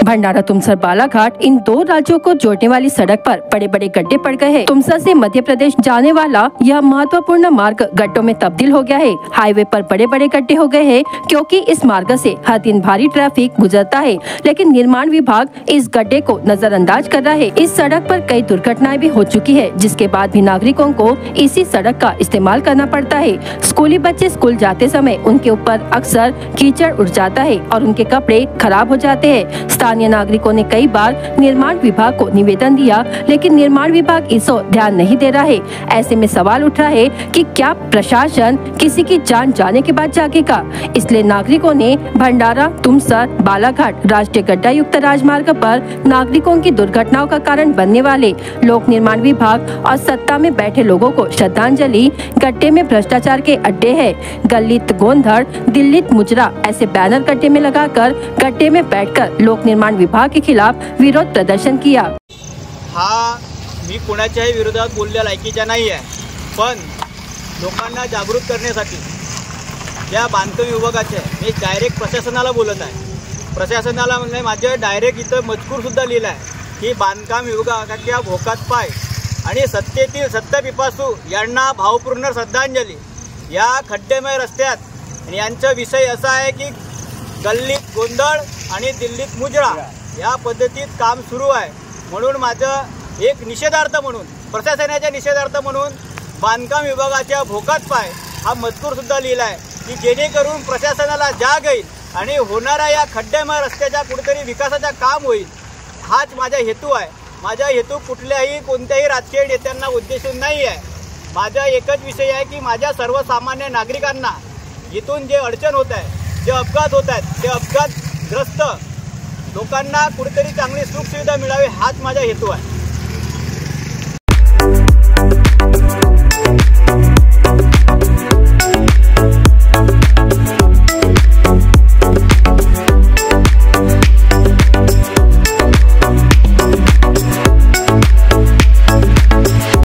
भंडारा तुमसर बालाघाट इन दो राज्यों को जोड़ने वाली सड़क पर बड़े बड़े गड्ढे पड़ गए हैं। तुमसर से मध्य प्रदेश जाने वाला यह महत्वपूर्ण मार्ग गड्ढों में तब्दील हो गया है। हाईवे पर बड़े बड़े गड्ढे हो गए हैं क्योंकि इस मार्ग से हर दिन भारी ट्रैफिक गुजरता है, लेकिन निर्माण विभाग इस गड्ढे को नजरअंदाज कर रहा है। इस सड़क पर कई दुर्घटनाएं भी हो चुकी है, जिसके बाद भी नागरिकों को इसी सड़क का इस्तेमाल करना पड़ता है। स्कूली बच्चे स्कूल जाते समय उनके ऊपर अक्सर कीचड़ उड़ जाता है और उनके कपड़े खराब हो जाते हैं। स्थानीय नागरिकों ने कई बार निर्माण विभाग को निवेदन दिया, लेकिन निर्माण विभाग इस ओर ध्यान नहीं दे रहा है। ऐसे में सवाल उठ रहा है कि क्या प्रशासन किसी की जान जाने के बाद जागेगा। इसलिए नागरिकों ने भंडारा तुमसर बालाघाट राष्ट्रीय गड्ढा युक्त राजमार्ग पर नागरिकों की दुर्घटनाओं का कारण बनने वाले लोक निर्माण विभाग और सत्ता में बैठे लोगों को श्रद्धांजलि। गड्ढे में भ्रष्टाचार के अड्डे है, गलित गोंधड़, दिल्लीत मुजरा ऐसे बैनर गड्ढे में लगाकर गड्ढे में बैठकर लोक निर्माण विभाग के खिलाफ विरोध प्रदर्शन किया। मी कोणाच्याही विरोधात बोलल्या लायकीचा नाही आहे, पण लोकांना जागृत करण्यासाठी या बांधकाम विभागाचे मी डायरेक्ट प्रशासनाला बोलत आहे। प्रशासनाला म्हणजे माझे डायरेक्ट इथं मजकूर सुद्धा लिहिला आहे की बांधकाम विभागाच्या भोकात पाय आणि सत्तेतील सत्तापिपासू यांना भावपूर्ण श्रद्धांजली। या खड्डेमय रस्त्यात आणि यांचा विषय असा आहे की गल्लीत गोंधळ आणि दिल्लीत मुजरा या पद्धतीत काम सुरू आहे, म्हणून माझं एक निषेधार्थ म्हणून प्रशासनाच्या निषेधार्थ म्हणून बांधकाम विभागाच्या भोकात पाय हा मजकूर सुद्धा लिहिला आहे की जेणेकरून प्रशासनाला जाग येईल आणि होणाऱ्या या खड्डेमय रस्त्याच्या कुठेतरी विकासाचा काम होईल। हाच माझा हेतू आहे। माझा हेतू कुठल्याही कोणत्याही राजकीय नेत्यांना उद्देशून नाही आहे। माझा एकच विषय आहे की माझ्या सर्वसामान्य नागरिकांना इथून जे अडचण होत आहे, जे अपघात होत आहेत, ते अपघातग्रस्त लोकांना कुठेतरी चांगली सुखसुविधा मिळावी हाच माझा हेतू आहे।